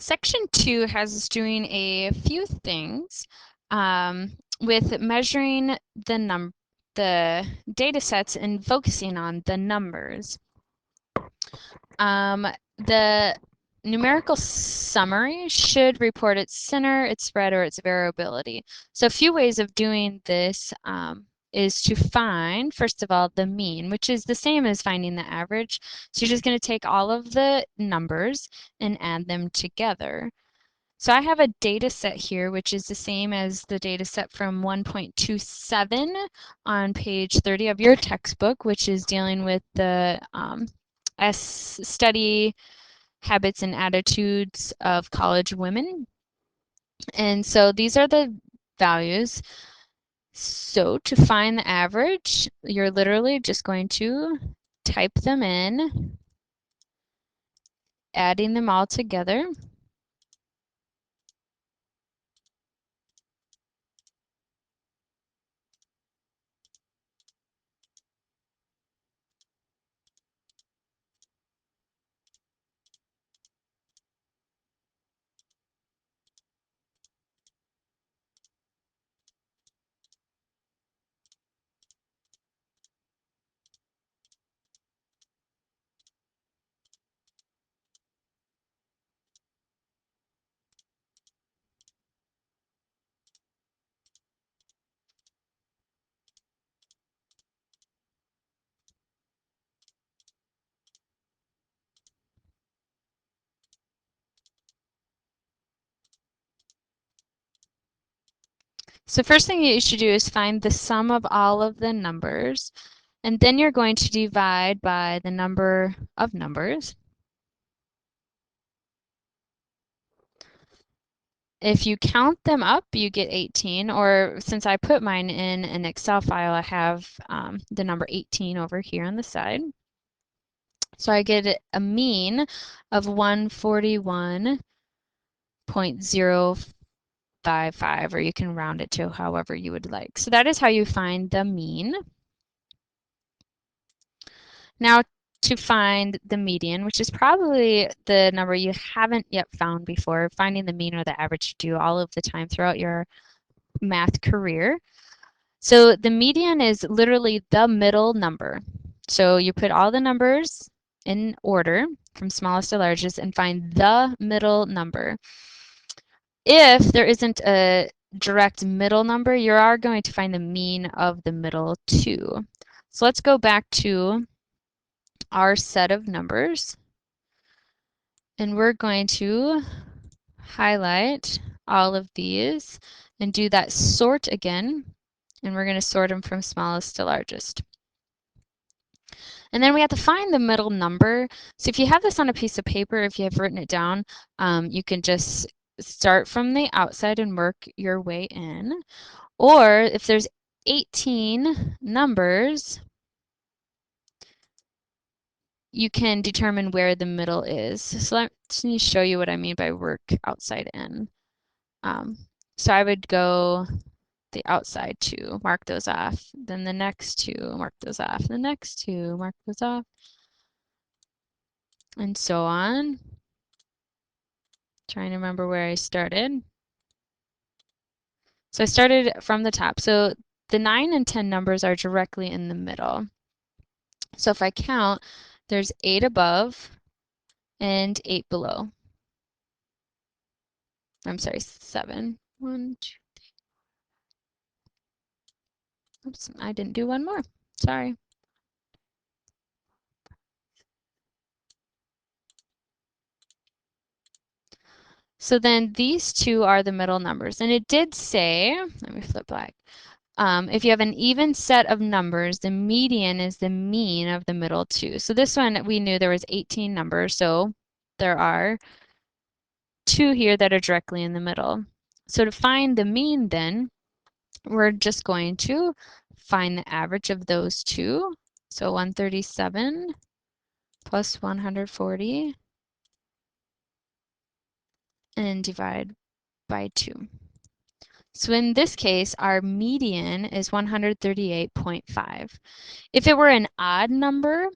Section 2 has us doing a few things with measuring the data sets and focusing on the numbers. The numerical summary should report its center, its spread, or its variability. So a few ways of doing this is to find, first of all, the mean, which is the same as finding the average. So you're just going to take all of the numbers and add them together. So I have a data set here, which is the same as the data set from 1.27 on page 30 of your textbook, which is dealing with the study habits and attitudes of college women. And so these are the values. So to find the average, you're literally just going to type them in, adding them all together. So first thing you should do is find the sum of all of the numbers, and then you're going to divide by the number of numbers. If you count them up, you get 18, or since I put mine in an Excel file, I have the number 18 over here on the side. So I get a mean of 141.055, or you can round it to however you would like. So that is how you find the mean. Now to find the median, which is probably the number you haven't yet found before, finding the mean or the average you do all of the time throughout your math career. So the median is literally the middle number. So you put all the numbers in order from smallest to largest and find the middle number. If there isn't a direct middle number, you are going to find the mean of the middle two. So let's go back to our set of numbers, and we're going to highlight all of these and do that sort again, and we're going to sort them from smallest to largest. And then we have to find the middle number. So if you have this on a piece of paper, if you have written it down, you can just start from the outside and work your way in. Or if there's 18 numbers, you can determine where the middle is. So let me show you what I mean by work outside in. So I would go the outside two, mark those off, then the next two, mark those off, the next two, mark those off, and so on. Trying to remember where I started. So I started from the top. So the 9 and 10 numbers are directly in the middle. So if I count, there's 8 above and 8 below. I'm sorry, 7. 1, 2, 3. Oops, I didn't do one more. Sorry. So then these two are the middle numbers. And it did say, let me flip back. If you have an even set of numbers, the median is the mean of the middle two. So this one, we knew there was 18 numbers, so there are 2 here that are directly in the middle. So to find the mean then, we're just going to find the average of those 2. So 137 plus 140 and divide by 2. So in this case, our median is 138.5. If it were an odd number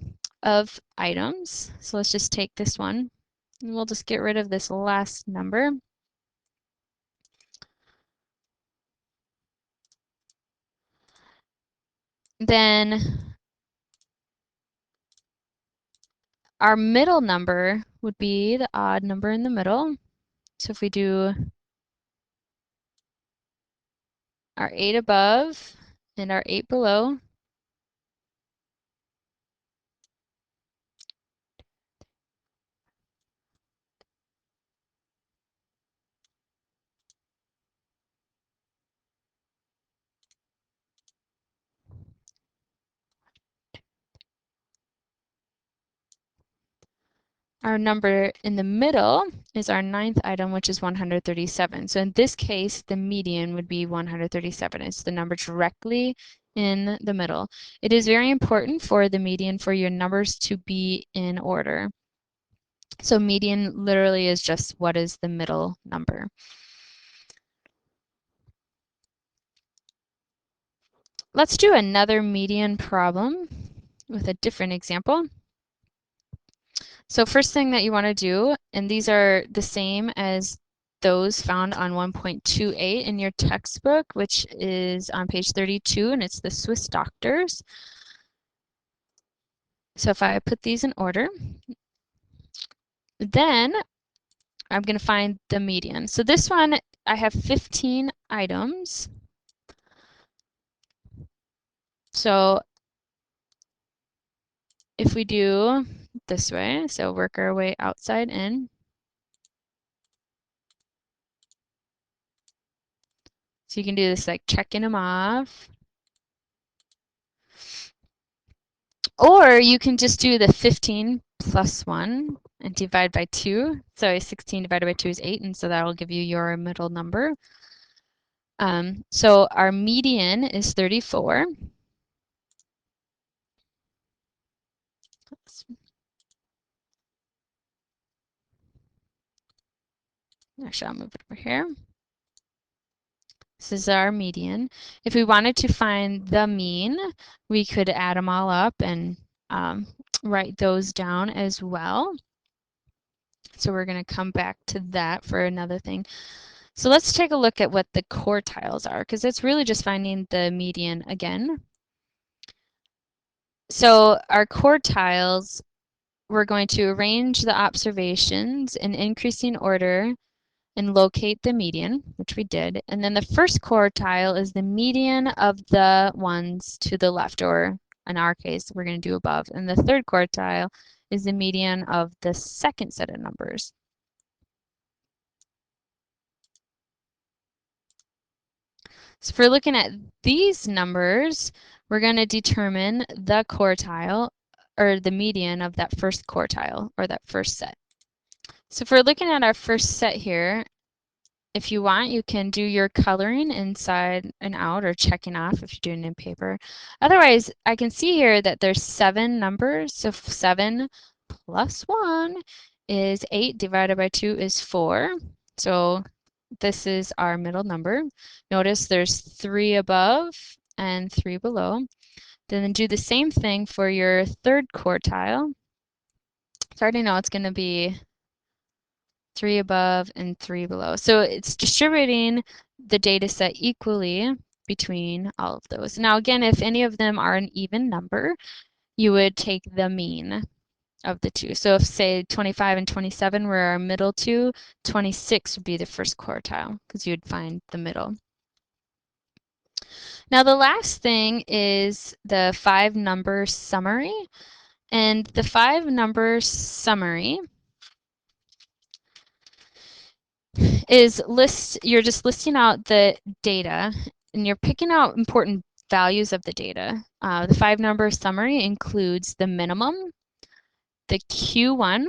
of items, so let's just take this one, And we'll just get rid of this last number. Then our middle number would be the odd number in the middle. So if we do our 8 above and our 8 below, our number in the middle is our 9th item, which is 137. So in this case, the median would be 137. It's the number directly in the middle. It is very important for the median for your numbers to be in order. So median literally is just what is the middle number. Let's do another median problem with a different example. So first thing that you want to do, and these are the same as those found on 1.28 in your textbook, which is on page 32, and it's the Swiss doctors. So if I put these in order, then I'm going to find the median. So this one, I have 15 items. So if we do this way, so work our way outside in. So you can do this like checking them off. Or you can just do the 15 plus 1 and divide by 2. So 16 divided by 2 is 8, and so that will give you your middle number. So our median is 34. Actually, I'll move it over here. This is our median. If we wanted to find the mean, we could add them all up and write those down as well. So we're going to come back to that for another thing. So let's take a look at what the quartiles are, because it's really just finding the median again. So our quartiles, we're going to arrange the observations in increasing order and locate the median, which we did. And then the first quartile is the median of the ones to the left, or in our case, we're going to do above. And the third quartile is the median of the second set of numbers. So if we're looking at these numbers, we're going to determine the quartile or the median of that first quartile or that first set. So if we're looking at our first set here, if you want, you can do your coloring inside and out or checking off if you're doing it in paper. Otherwise, I can see here that there's 7 numbers. So 7 plus 1 is 8 divided by 2 is 4. So this is our middle number. Notice there's 3 above and 3 below. Then do the same thing for your third quartile. So I already know it's going to be 3 above and 3 below. So it's distributing the data set equally between all of those. Now again, if any of them are an even number, you would take the mean of the two. So if say 25 and 27 were our middle two, 26 would be the first quartile because you'd find the middle. Now the last thing is the 5-number summary. And the 5-number summary is you're just listing out the data and you're picking out important values of the data. The 5-number summary includes the minimum, the Q1,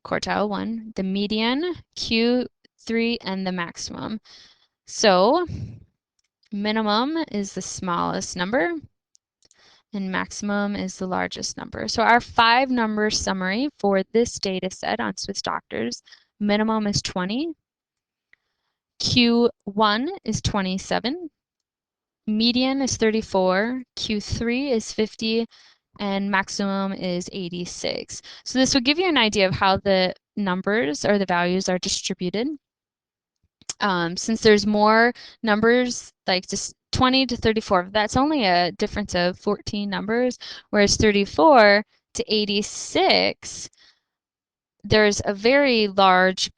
quartile 1, the median, Q3, and the maximum. So minimum is the smallest number and maximum is the largest number. So our 5-number summary for this data set on Swiss doctors, minimum is 20, Q1 is 27, median is 34, Q3 is 50, and maximum is 86. So this will give you an idea of how the numbers or the values are distributed. Since there's more numbers, like just 20 to 34, that's only a difference of 14 numbers, whereas 34 to 86, there's a very large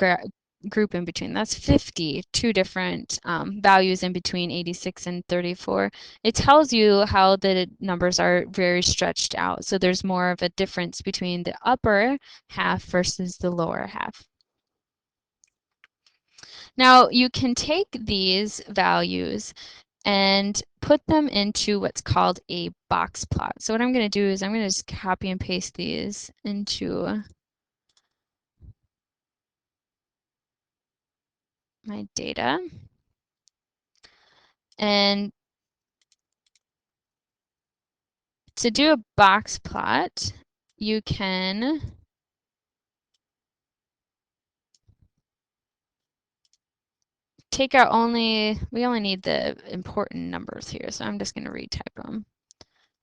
group in between. That's 50, two different values in between 86 and 34. It tells you how the numbers are very stretched out. So there's more of a difference between the upper half versus the lower half. Now you can take these values and put them into what's called a box plot. So what I'm going to do is I'm going to just copy and paste these into my data. And to do a box plot, you can take out we only need the important numbers here, so I'm just going to retype them.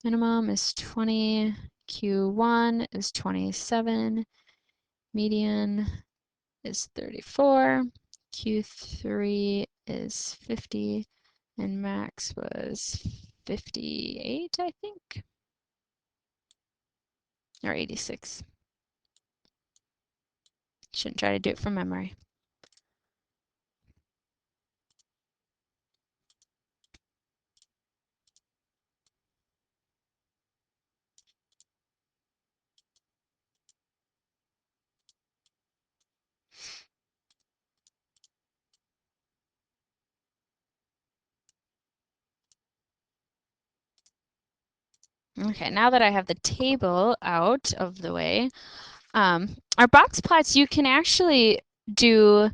Minimum is 20, Q1 is 27, median is 34, Q3 is 50, and max was 58, I think, or 86. Shouldn't try to do it from memory. Okay, now that I have the table out of the way, our box plots, you can actually do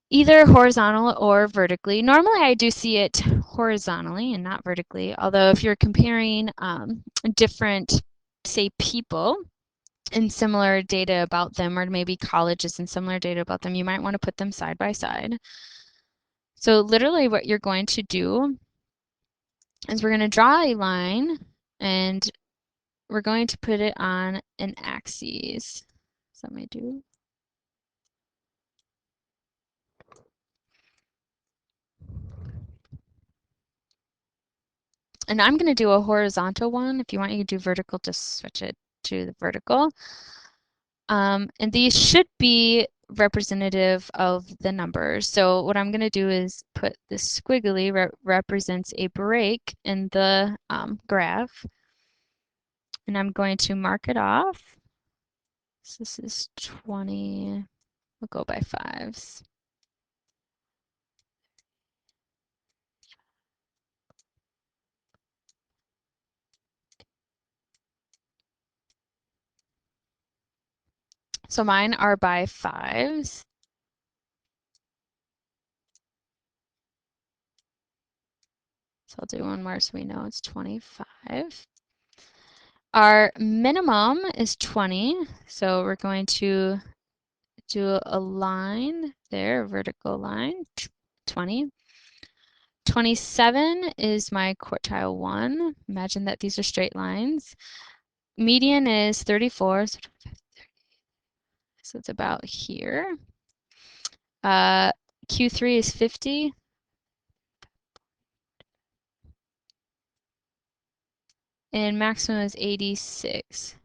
either horizontal or vertically. Normally I do see it horizontally and not vertically, although if you're comparing different, say, people and similar data about them, or maybe colleges and similar data about them, you might want to put them side by side. So literally what you're going to do is we're going to draw a line and we're going to put it on an axis. So let me do. And I'm going to do a horizontal one. If you want, you can do vertical, just switch it to the vertical. And these should be representative of the numbers. So what I'm going to do is put this squiggly represents a break in the graph. And I'm going to mark it off. So this is 20. We'll go by fives. So mine are by fives. So I'll do one more so we know it's 25. Our minimum is 20, so we're going to do a line there, a vertical line, 20. 27 is my quartile 1. Imagine that these are straight lines. Median is 34, so it's about here. Q3 is 50. And maximum is 86.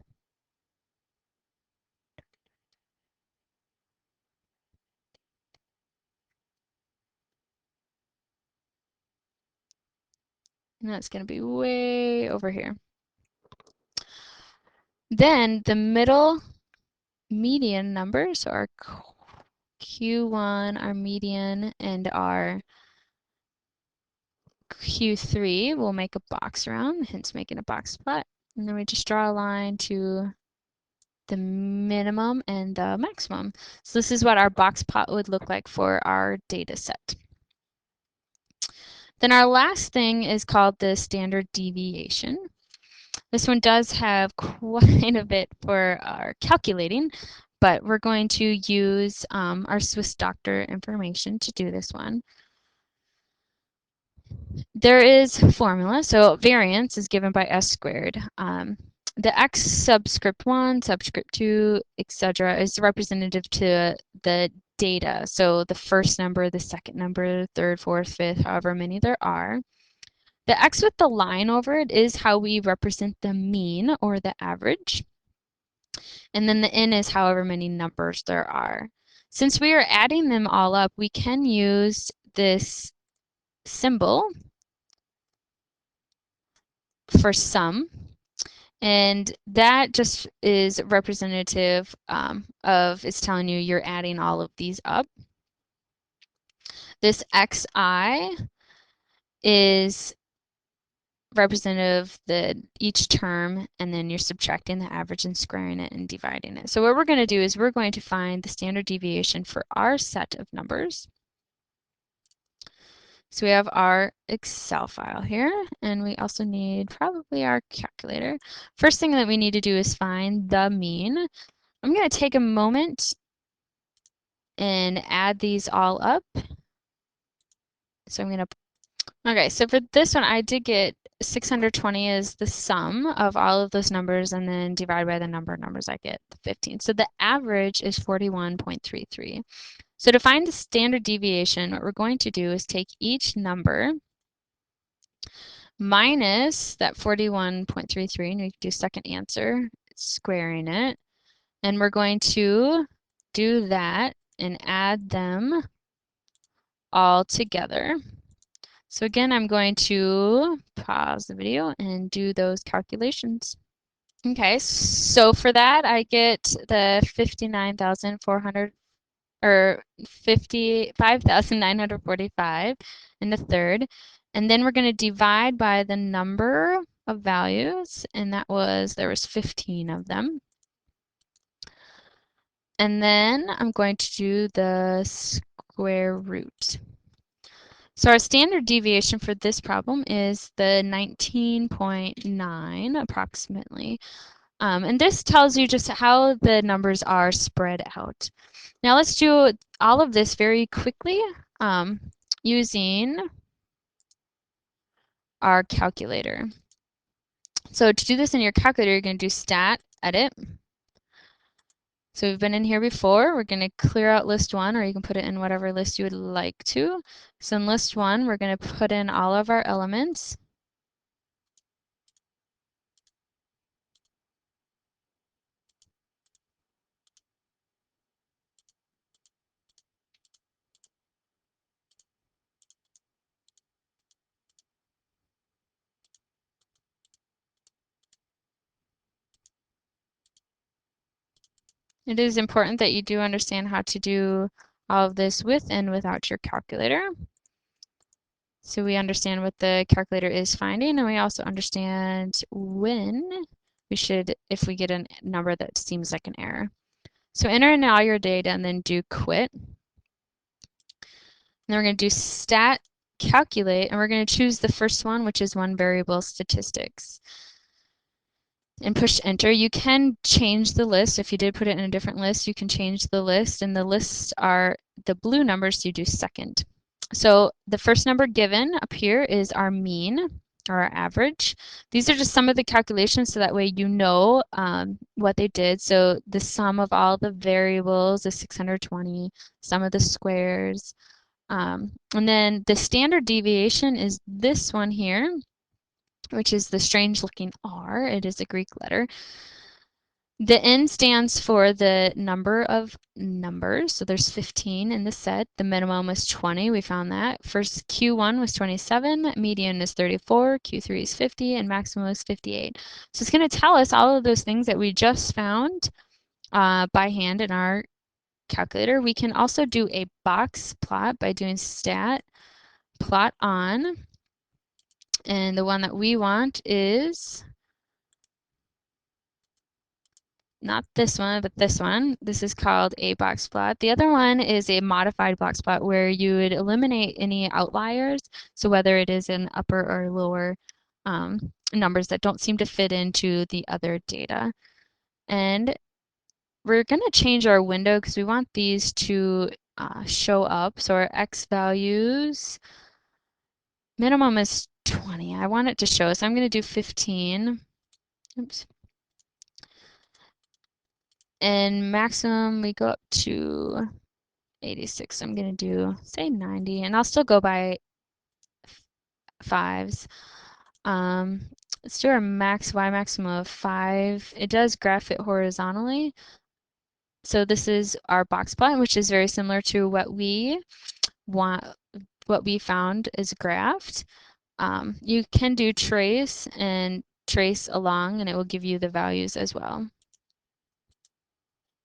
And that's going to be way over here. Then the middle median numbers are Q1, our median, and our Q3, we'll make a box around, hence making a box plot. And then we just draw a line to the minimum and the maximum. So this is what our box plot would look like for our data set. Then our last thing is called the standard deviation. This one does have quite a bit for our calculating, but we're going to use our Swiss doctor information to do this one. There is a formula. So variance is given by s squared. The x subscript 1, subscript 2, etc. is representative to the data. So the first number, the second number, third, fourth, fifth, however many there are. The x with the line over it is how we represent the mean or the average. And then the n is however many numbers there are. Since we are adding them all up, we can use this symbol for sum. And that just is representative of, it's telling you you're adding all of these up. This xi is representative of each term, and then you're subtracting the average and squaring it and dividing it. So what we're going to do is we're going to find the standard deviation for our set of numbers. So we have our Excel file here, and we also need probably our calculator. First thing that we need to do is find the mean. I'm going to take a moment and add these all up. So I'm going to, okay, so for this one, I did get 620 is the sum of all of those numbers, and then divide by the number of numbers I get, 15. So the average is 41.33. So to find the standard deviation, what we're going to do is take each number minus that 41.33, and we can do second answer, squaring it. And we're going to do that and add them all together. So again, I'm going to pause the video and do those calculations. Okay, so for that, I get the 59,400 or 55,945 in the third. And then we're going to divide by the number of values, and there was 15 of them. And then I'm going to do the square root. So our standard deviation for this problem is the 19.9 approximately. And this tells you just how the numbers are spread out. Now let's do all of this very quickly using our calculator. So to do this in your calculator, you're going to do stat edit. So we've been in here before. We're going to clear out list 1, or you can put it in whatever list you would like to. So in list 1, we're going to put in all of our elements. It is important that you do understand how to do all of this with and without your calculator. So we understand what the calculator is finding, and we also understand when we should, if we get a number that seems like an error. So enter in all your data and then do quit. And then we're going to do stat calculate, and we're going to choose the first one, which is one variable statistics. And push enter. You can change the list. If you did put it in a different list, you can change the list, and the lists are the blue numbers, so you do second. So the first number given up here is our mean, or our average. These are just some of the calculations, so that way you know what they did. So the sum of all the variables is 620, sum of the squares. And then the standard deviation is this one here, which is the strange looking R. It is a Greek letter. The N stands for the number of numbers. So there's 15 in the set. The minimum is 20. We found that. First Q1 was 27, median is 34, Q3 is 50, and maximum is 58. So it's going to tell us all of those things that we just found by hand in our calculator. We can also do a box plot by doing stat plot on. And the one that we want is not this one, but this one. This is called a box plot. The other one is a modified box plot, where you would eliminate any outliers. So whether it is in upper or lower numbers that don't seem to fit into the other data. And we're going to change our window because we want these to show up. So our x values Minimum is 20. I want it to show, so I'm going to do 15. Oops. And maximum, we go up to 86. I'm going to do, say 90, and I'll still go by fives. Let's do our max y maximum of 5. It does graph it horizontally. So this is our box plot, which is very similar to what we found is graphed. You can do trace and trace along, and it will give you the values as well.